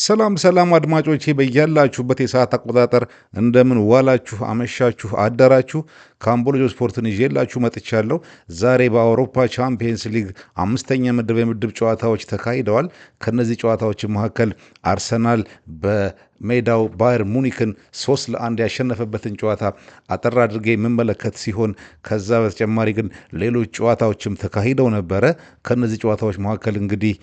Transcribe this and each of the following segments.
ሰላም አድማጮቼ በያላችሁበት የሰዓት አቆጣጠር እንደምን ዋላችሁ፣ አመሻችሁ፣ አደራችሁ። ካምቦሎጆ ስፖርትን ይዤላችሁ መጥቻለሁ። ዛሬ በአውሮፓ ቻምፒየንስ ሊግ አምስተኛ ምድብ የምድብ ጨዋታዎች ተካሂደዋል። ከነዚህ ጨዋታዎች መካከል አርሰናል በሜዳው ባየር ሙኒክን 3-1 ያሸነፈበትን ጨዋታ አጠር አድርጌ የምመለከት ሲሆን ከዛ በተጨማሪ ግን ሌሎች ጨዋታዎችም ተካሂደው ነበረ። ከነዚህ ጨዋታዎች መካከል እንግዲህ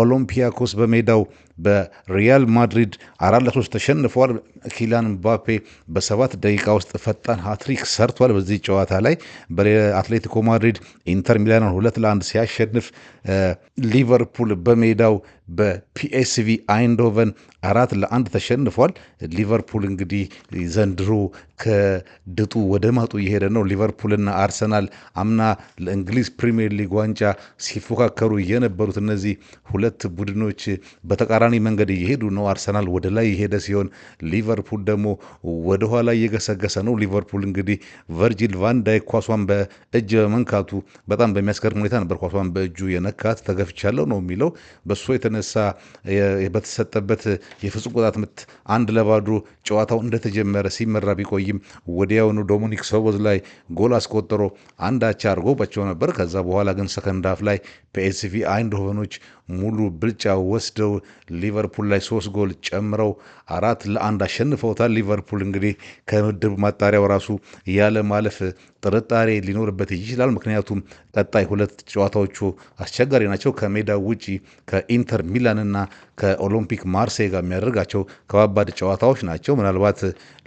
ኦሎምፒያኮስ በሜዳው በሪያል ማድሪድ 4-3 ተሸንፈዋል። ኪሊያን ምባፔ በ7 ደቂቃ ውስጥ ፈጣን ሃትሪክ ሰርቷል። በዚህ ጨዋታ ላይ በአትሌቲኮ ማድሪድ ኢንተር ሚላንን 2-1 ሲያሸንፍ፣ ሊቨርፑል በሜዳው በፒኤስቪ አይንዶቨን 4-1 ተሸንፏል። ሊቨርፑል እንግዲህ ዘንድሮ ከድጡ ወደ ማጡ እየሄደ ነው። ሊቨርፑልና አርሰናል አምና ለእንግሊዝ ፕሪሚየር ሊግ ዋንጫ ሲፎካከሩ የነበሩት እነዚህ ሁለት ቡድኖች በተቃራኒ መንገድ እየሄዱ ነው። አርሰናል ወደ ላይ የሄደ ሲሆን ሊቨርፑል ደግሞ ወደኋላ እየገሰገሰ ነው። ሊቨርፑል እንግዲህ ቨርጂል ቫንዳይክ ኳሷን በእጅ በመንካቱ በጣም በሚያስገርም ሁኔታ ነበር ኳሷን በእጁ የነካት። ተገፍቻለሁ ነው የሚለው። በሱ የተነሳ በተሰጠበት የፍጹም ቅጣት ምት 1-0 ጨዋታው እንደተጀመረ ሲመራ ቢቆይም ወዲያውኑ ዶሚኒክ ሶቦዝ ላይ ጎል አስቆጥሮ 1-1 አድርጎባቸው ነበር። ከዛ በኋላ ግን ሰከንድ ሃፍ ላይ ፒኤስቪ አይንድሆቨኖች ሙሉ ብልጫ ወስደው ሊቨርፑል ላይ 3 ጎል ጨምረው 4-1 አሸንፈውታል። ሊቨርፑል እንግዲህ ከምድብ ማጣሪያው ራሱ ያለ ማለፍ ጥርጣሬ ሊኖርበት ይችላል። ምክንያቱም ቀጣይ ሁለት ጨዋታዎቹ አስቸጋሪ ናቸው። ከሜዳው ውጪ ከኢንተር ሚላንና ከኦሎምፒክ ማርሴይ ጋር የሚያደርጋቸው ከባባድ ጨዋታዎች ናቸው። ምናልባት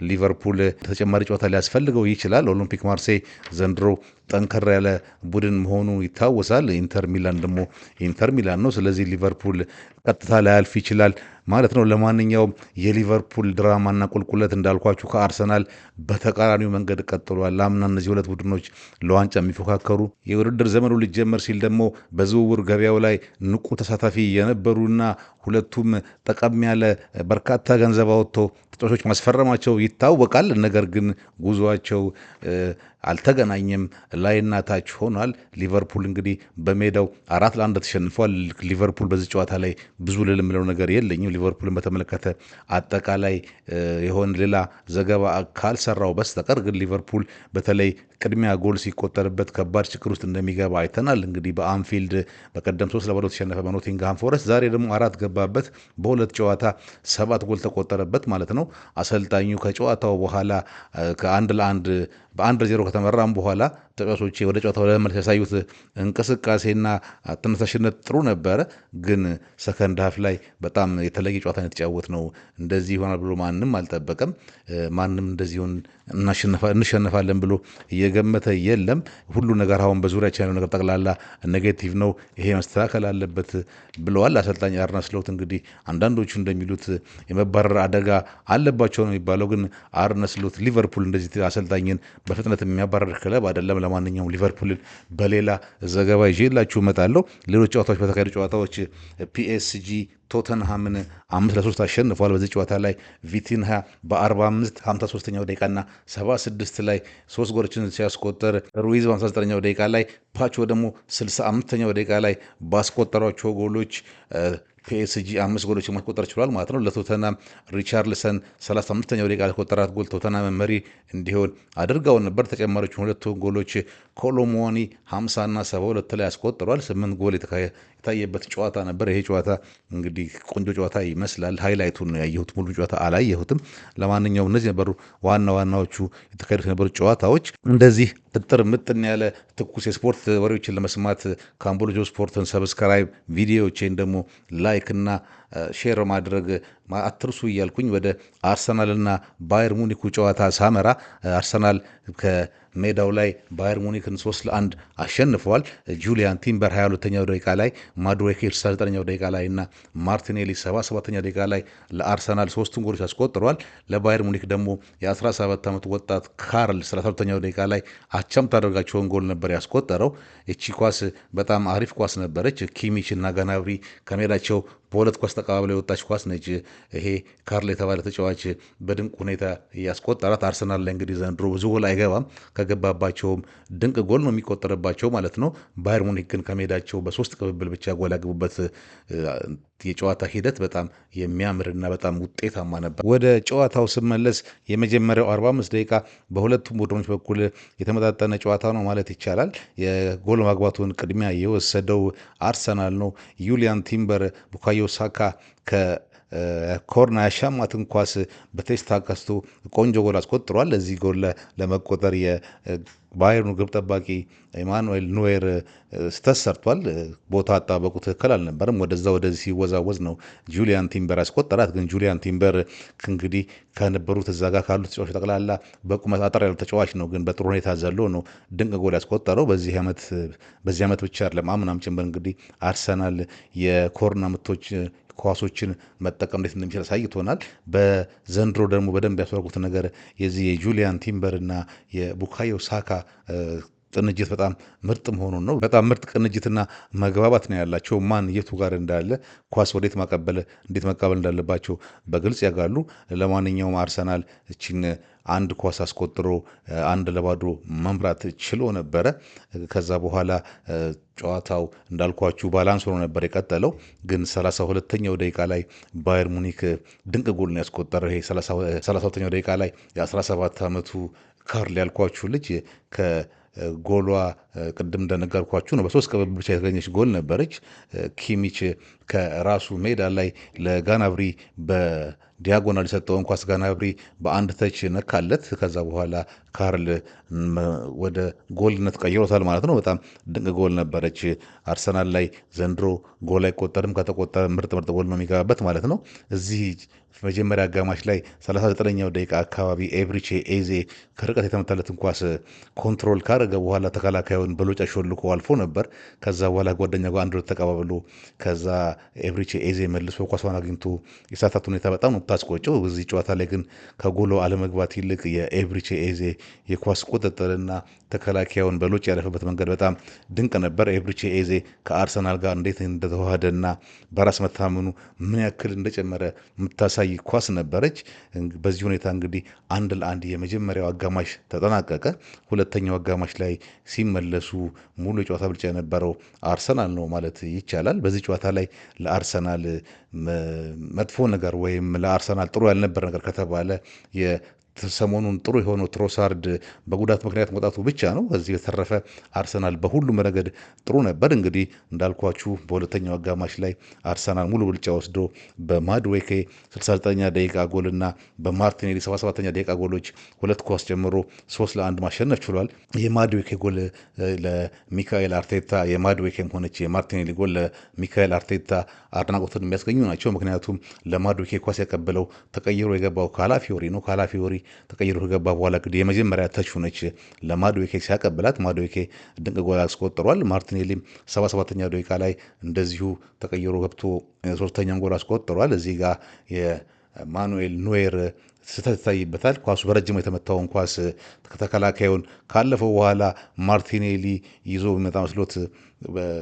ሊቨርፑል ተጨማሪ ጨዋታ ሊያስፈልገው ይችላል። ኦሎምፒክ ማርሴይ ዘንድሮ ጠንከር ያለ ቡድን መሆኑ ይታወሳል። ኢንተር ሚላን ደግሞ ኢንተር ሚላን ነው። ስለዚህ ሊቨርፑል ቀጥታ ላያልፍ ይችላል ማለት ነው። ለማንኛውም የሊቨርፑል ድራማና ቁልቁለት እንዳልኳችሁ ከአርሰናል በተቃራኒው መንገድ ቀጥሏል። አምና እነዚህ ሁለት ቡድኖች ለዋንጫ የሚፎካከሩ የውድድር ዘመኑ ሊጀመር ሲል ደግሞ በዝውውር ገበያው ላይ ንቁ ተሳታፊ የነበሩና ሁለቱም ጠቀም ያለ በርካታ ገንዘብ አወጥተው ተጫዋቾች ማስፈረማቸው ይታወቃል። ነገር ግን ጉዞአቸው አልተገናኘም፣ ላይና ታች ሆኗል። ሊቨርፑል እንግዲህ በሜዳው 4-1 ተሸንፏል። ሊቨርፑል በዚህ ጨዋታ ላይ ብዙ ልል የምለው ነገር የለኝም። ሊቨርፑልን በተመለከተ አጠቃላይ የሆነ ሌላ ዘገባ ካልሰራው በስተቀር ግን ሊቨርፑል በተለይ ቅድሚያ ጎል ሲቆጠርበት ከባድ ችግር ውስጥ እንደሚገባ አይተናል። እንግዲህ በአንፊልድ በቀደም 3-0 ተሸነፈ በኖቲንግሃም ፎረስት። ዛሬ ደግሞ 4 ገባበት። በሁለት ጨዋታ 7 ጎል ተቆጠረበት ማለት ነው። አሰልጣኙ ከጨዋታው በኋላ በ1-0 ከተመራም በኋላ ተጫዋቾቼ ወደ ጨዋታው ለመመለስ ያሳዩት እንቅስቃሴና ተነሳሽነት ጥሩ ነበረ። ግን ሰከንድ ሃፍ ላይ በጣም የተለየ ጨዋታ የተጫወት ነው። እንደዚህ ይሆናል ብሎ ማንም አልጠበቀም። ማንም እንደዚሁን እንሸነፋለን ብሎ እየገመተ የለም። ሁሉ ነገር አሁን በዙሪያችን ያለው ነገር ጠቅላላ ኔጌቲቭ ነው፣ ይሄ መስተካከል አለበት ብለዋል አሰልጣኝ አርነ ስሎት። እንግዲህ አንዳንዶቹ እንደሚሉት የመባረር አደጋ አለባቸው ነው የሚባለው። ግን አርነ ስሎት ሊቨርፑል እንደዚህ አሰልጣኝን በፍጥነት የሚያባረር ክለብ አይደለም። ለማንኛውም ሊቨርፑልን በሌላ ዘገባ ይዤላችሁ እመጣለሁ። ሌሎች ጨዋታዎች በተካሄዱ ጨዋታዎች ፒኤስጂ ቶተንሃምን 5-3 አሸንፏል። በዚህ ጨዋታ ላይ ቪቲንሃ በ45 53ኛው ደቂቃና 76 ላይ 3 ጎሎችን ሲያስቆጠር ሩይዝ በ59ኛው ደቂቃ ላይ ፓቾ ደግሞ 65ኛው ደቂቃ ላይ ባስቆጠሯቸው ጎሎች ፒኤስጂ 5 ጎሎችን ማስቆጠር ችሏል ማለት ነው። ለቶተናም ሪቻርልሰን 35ኛው ደቂቃ ያስቆጠራት ጎል ቶተናም መሪ እንዲሆን አድርገው ነበር። ተጨማሪዎቹን ሁለቱ ጎሎች ኮሎሞኒ 50ና 72 ላይ ያስቆጥሯል። 8 ጎል የታየበት ጨዋታ ነበር። ይሄ ጨዋታ እንግዲህ ቆንጆ ጨዋታ ይመስላል። ሃይላይቱን ነው ያየሁት፣ ሙሉ ጨዋታ አላየሁትም። ለማንኛውም እነዚህ ነበሩ ዋናዎቹ የተካሄዱት የነበሩ ጨዋታዎች። እንደዚህ እጥር ምጥን ያለ ትኩስ የስፖርት ወሬዎችን ለመስማት ካምቦሎጆ ስፖርትን ሰብስክራይብ፣ ቪዲዮዎቼን ደግሞ ላይክ እና ሼር ማድረግ አትርሱ እያልኩኝ ወደ አርሰናልና ባየር ሙኒኩ ጨዋታ ሳመራ አርሰናል ከሜዳው ላይ ባየር ሙኒክን 3-1 አሸንፈዋል። ጁሊያን ቲምበር 22ኛው ደቂቃ ላይ፣ ማዱዌኬ 69ኛው ደቂቃ ላይ እና ማርቲኔሊ 77ኛው ደቂቃ ላይ ለአርሰናል 3 ጎሎች አስቆጥረዋል። ለባየር ሙኒክ ደግሞ የ17 ዓመት ወጣት ካርል 32ኛው ደቂቃ ላይ አቻም ታደርጋቸውን ጎል ነበር ያስቆጠረው። እቺ ኳስ በጣም አሪፍ ኳስ ነበረች። ኪሚች እና ጋናብሪ ከሜዳቸው በሁለት ኳስ ተቀባብለው የወጣች ኳስ ነች። ይሄ ካርል የተባለ ተጫዋች በድንቅ ሁኔታ ያስቆጠራት። አርሰናል ላይ እንግዲህ ዘንድሮ ብዙ ጎል አይገባም፣ ከገባባቸውም ድንቅ ጎል ነው የሚቆጠርባቸው ማለት ነው። ባየር ሙኒክ ግን ከሜዳቸው በ3 ቅብብል ብቻ ጎል ያገቡበት የጨዋታ ሂደት በጣም የሚያምርና በጣም ውጤታማ ነበር። ወደ ጨዋታው ስመለስ የመጀመሪያው 45 ደቂቃ በሁለቱም ቡድኖች በኩል የተመጣጠነ ጨዋታ ነው ማለት ይቻላል። የጎል ማግባቱን ቅድሚያ የወሰደው አርሰናል ነው። ዩሊያን ቲምበር ቡካዮ ሳካ ኮርና ያሻማትን ኳስ በቴስታ ቀስቶ ቆንጆ ጎል አስቆጥሯል። ለዚህ ጎል ለመቆጠር የባየርኑ ግብ ጠባቂ ኢማኑኤል ኖዌር ስተት ሰርቷል። ቦታ አጣበቁ ትክክል አልነበረም። ወደዛ ወደዚህ ሲወዛወዝ ነው ጁሊያን ቲምበር ያስቆጠራት። ግን ጁሊያን ቲምበር እንግዲህ ከነበሩት እዛ ጋር ካሉት ተጫዋቾች ጠቅላላ በቁመት አጠር ያሉ ተጫዋች ነው። ግን በጥሩ ሁኔታ ዘሎ ነው ድንቅ ጎል ያስቆጠረው። በዚህ ዓመት ብቻ አይደለም አምናም ጭምር እንግዲህ አርሰናል የኮርና ምቶች ኳሶችን መጠቀም እንዴት እንደሚችል አሳይቶናል። በዘንድሮ ደግሞ በደንብ ያስወረጉት ነገር የዚህ የጁሊያን ቲምበር እና የቡካዮ ሳካ ቅንጅት በጣም ምርጥ መሆኑን ነው። በጣም ምርጥ ቅንጅትና መግባባት ነው ያላቸው። ማን የቱ ጋር እንዳለ ኳስ ወዴት እንዴት መቀበል እንዳለባቸው በግልጽ ያጋሉ። ለማንኛውም አርሰናል እችን አንድ ኳስ አስቆጥሮ 1-0 መምራት ችሎ ነበረ። ከዛ በኋላ ጨዋታው እንዳልኳችሁ ባላንስ ሆኖ ነበር የቀጠለው። ግን 32ኛው ደቂቃ ላይ ባየር ሙኒክ ድንቅ ጎል ነው ያስቆጠረው። ይሄ 32ኛው ደቂቃ ላይ የ17 ዓመቱ ካርል ያልኳችሁ ልጅ ጎሏ ቅድም እንደነገርኳችሁ ነው። በ3 ቅብብል ብቻ የተገኘች ጎል ነበረች። ኪሚች ከራሱ ሜዳ ላይ ለጋናብሪ በዲያጎናል የሰጠውን ኳስ ጋናብሪ በአንድ ተች ነካለት። ከዛ በኋላ ካርል ወደ ጎልነት ቀይሮታል ማለት ነው። በጣም ድንቅ ጎል ነበረች። አርሰናል ላይ ዘንድሮ ጎል አይቆጠርም፣ ከተቆጠረ ምርጥ ጎል ነው የሚገባበት ማለት ነው። እዚህ መጀመሪያ አጋማሽ ላይ 39ኛው ደቂቃ አካባቢ ኤብሪቼ ኤዜ ከርቀት የተመታለትን ኳስ ኮንትሮል ካደረገ በኋላ ተከላካዩን በሎጫ ሾልኮ አልፎ ነበር። ከዛ በኋላ ጓደኛ ጋር አንድ ተቀባብሎ ከዛ ኤብሪቼ ኤዜ መልሶ ኳሷን አግኝቶ የሳታት ሁኔታ በጣም ነው ታስቆጨው። እዚህ ጨዋታ ላይ ግን ከጎሎ አለመግባት ይልቅ የኤብሪቼ ኤዜ የኳስ ቁጥጥርና ተከላካዩን በሎጭ ያለፈበት መንገድ በጣም ድንቅ ነበር። ኤብሪቼ ኤዜ ከአርሰናል ጋር እንዴት እንደተዋሃደና በራስ መታመኑ ምን ያክል እንደጨመረ የምታሳይ ኳስ ነበረች። በዚህ ሁኔታ እንግዲህ 1-1 የመጀመሪያው አጋማሽ ተጠናቀቀ። ሁለተኛው አጋማሽ ላይ ሲመለሱ ሙሉ የጨዋታ ብልጫ የነበረው አርሰናል ነው ማለት ይቻላል። በዚህ ጨዋታ ላይ ለአርሰናል መጥፎ ነገር ወይም ለአርሰናል ጥሩ ያልነበር ነገር ከተባለ ሰሞኑን ጥሩ የሆነው ትሮሳርድ በጉዳት ምክንያት መውጣቱ ብቻ ነው። ከዚህ በተረፈ አርሰናል በሁሉም ረገድ ጥሩ ነበር። እንግዲህ እንዳልኳችሁ በሁለተኛው አጋማሽ ላይ አርሰናል ሙሉ ብልጫ ወስዶ በማድዌኬ 69ኛ ደቂቃ ጎልና በማርቲኔሊ 77ኛ ደቂቃ ጎሎች 2 ኳስ ጨምሮ 3-1 ማሸነፍ ችሏል። የማድዌኬ ጎል ለሚካኤል አርቴታ የማድዌኬም ሆነች የማርቲኔሊ ጎል ለሚካኤል አርቴታ አድናቆትን የሚያስገኙ ናቸው። ምክንያቱም ለማድዌኬ ኳስ ያቀበለው ተቀይሮ የገባው ካላፊዮሪ ነው። ካላፊዮሪ ተቀይሮ ከገባ በኋላ እንግዲህ የመጀመሪያ ተች ሆነች ለማድዌኬ ሲያቀብላት ማድዌኬ ድንቅ ጎል አስቆጥሯል። ማርቲኔሊም 77ኛው ደቂቃ ላይ እንደዚሁ ተቀይሮ ገብቶ 3ኛውን ጎል አስቆጥሯል። እዚህ ጋር የማኑኤል ኖዌር ስህተት ይታይበታል። ኳሱ በረጅሙ የተመታውን ኳስ ተከላካዩን ካለፈው በኋላ ማርቲኔሊ ይዞ የሚመጣ መስሎት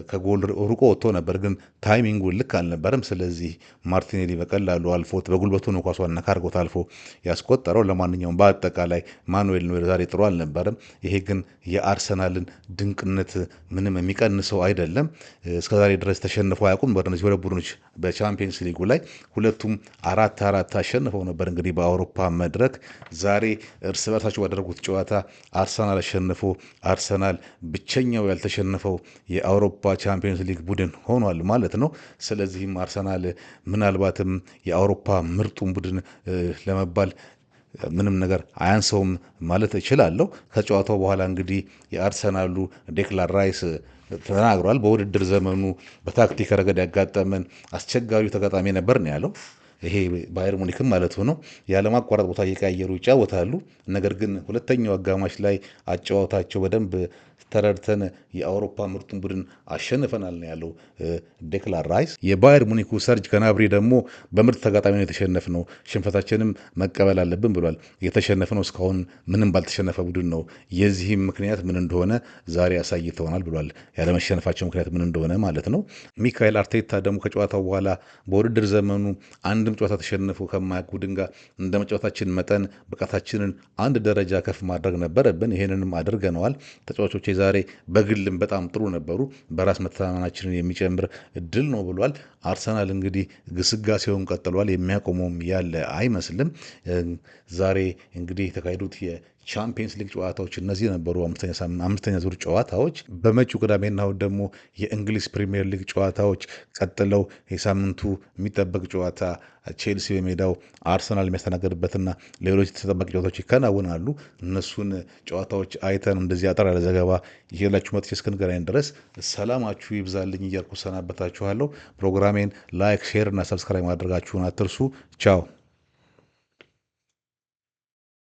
ከጎል ሩቆ ወጥቶ ነበር፣ ግን ታይሚንጉ ልክ አልነበረም። ስለዚህ ማርቲኔሊ በቀላሉ አልፎት በጉልበቱ ነው ኳሷን ነካ አድርጎት አልፎ ያስቆጠረው። ለማንኛውም በአጠቃላይ ማኑኤል ኖዌር ዛሬ ጥሩ አልነበረም። ይሄ ግን የአርሰናልን ድንቅነት ምንም የሚቀንሰው አይደለም። እስከዛሬ ድረስ ተሸንፈው አያውቁም። በእነዚህ ሁለት ቡድኖች በቻምፒየንስ ሊጉ ላይ ሁለቱም 4-4 አሸንፈው ነበር። እንግዲህ በአውሮፓ መድረክ ዛሬ እርስ በርሳቸው ባደረጉት ጨዋታ አርሰናል አሸንፎ አርሰናል ብቸኛው ያልተሸነፈው የአውሮፓ ቻምፒየንስ ሊግ ቡድን ሆኗል ማለት ነው። ስለዚህም አርሰናል ምናልባትም የአውሮፓ ምርጡን ቡድን ለመባል ምንም ነገር አያንሰውም ማለት እችላለሁ። ከጨዋታው በኋላ እንግዲህ የአርሰናሉ ዴክላን ራይስ ተናግሯል። በውድድር ዘመኑ በታክቲክ ረገድ ያጋጠመን አስቸጋሪው ተጋጣሚ ነበር ነው ያለው። ይሄ ባየር ሙኒክም ማለት ነው። ያለማቋረጥ ቦታ እየቀያየሩ ይጫወታሉ። ነገር ግን ሁለተኛው አጋማሽ ላይ አጫዋታቸው በደንብ ተረድተን የአውሮፓ ምርጡን ቡድን አሸንፈናል ነው ያለው ዴክላን ራይስ። የባየር ሙኒኩ ሰርጅ ከናብሪ ደግሞ በምርጥ ተጋጣሚ ነው የተሸነፍነው፣ ሽንፈታችንም መቀበል አለብን ብሏል። የተሸነፍነው እስካሁን ምንም ባልተሸነፈ ቡድን ነው። የዚህም ምክንያት ምን እንደሆነ ዛሬ አሳይተውናል ብሏል። ያለመሸነፋቸው ምክንያት ምን እንደሆነ ማለት ነው። ሚካኤል አርቴታ ደግሞ ከጨዋታው በኋላ በውድድር ዘመኑ አንድም ጨዋታ ተሸንፎ ከማያውቅ ቡድን ጋር እንደ መጫወታችን መጠን ብቃታችንን አንድ ደረጃ ከፍ ማድረግ ነበረብን፣ ይሄንንም አድርገነዋል። ተጫዋቾች ዛሬ በግልም በጣም ጥሩ ነበሩ። በራስ መተማመናችንን የሚጨምር እድል ነው ብሏል። አርሰናል እንግዲህ ግስጋሴውን ቀጥሏል። የሚያቆመውም ያለ አይመስልም። ዛሬ እንግዲህ የተካሄዱት የቻምፒየንስ ሊግ ጨዋታዎች እነዚህ ነበሩ። አምስተኛ ዙር ጨዋታዎች። በመጪው ቅዳሜና እሁድ ደግሞ የእንግሊዝ ፕሪሚየር ሊግ ጨዋታዎች ቀጥለው የሳምንቱ የሚጠበቅ ጨዋታ ቼልሲ በሜዳው አርሰናል የሚያስተናግድበትና ሌሎች ተጠባቂ ጨዋታዎች ይከናወናሉ። እነሱን ጨዋታዎች አይተን እንደዚህ አጠር ያለ ዘገባ ይዤላችሁ መጥቼ እስክንገናኝ ድረስ ሰላማችሁ ይብዛልኝ እያልኩ ሰናበታችኋለሁ። ፕሮግራሜን ላይክ፣ ሼር እና ሰብስክራይብ ማድረጋችሁን አትርሱ። ቻው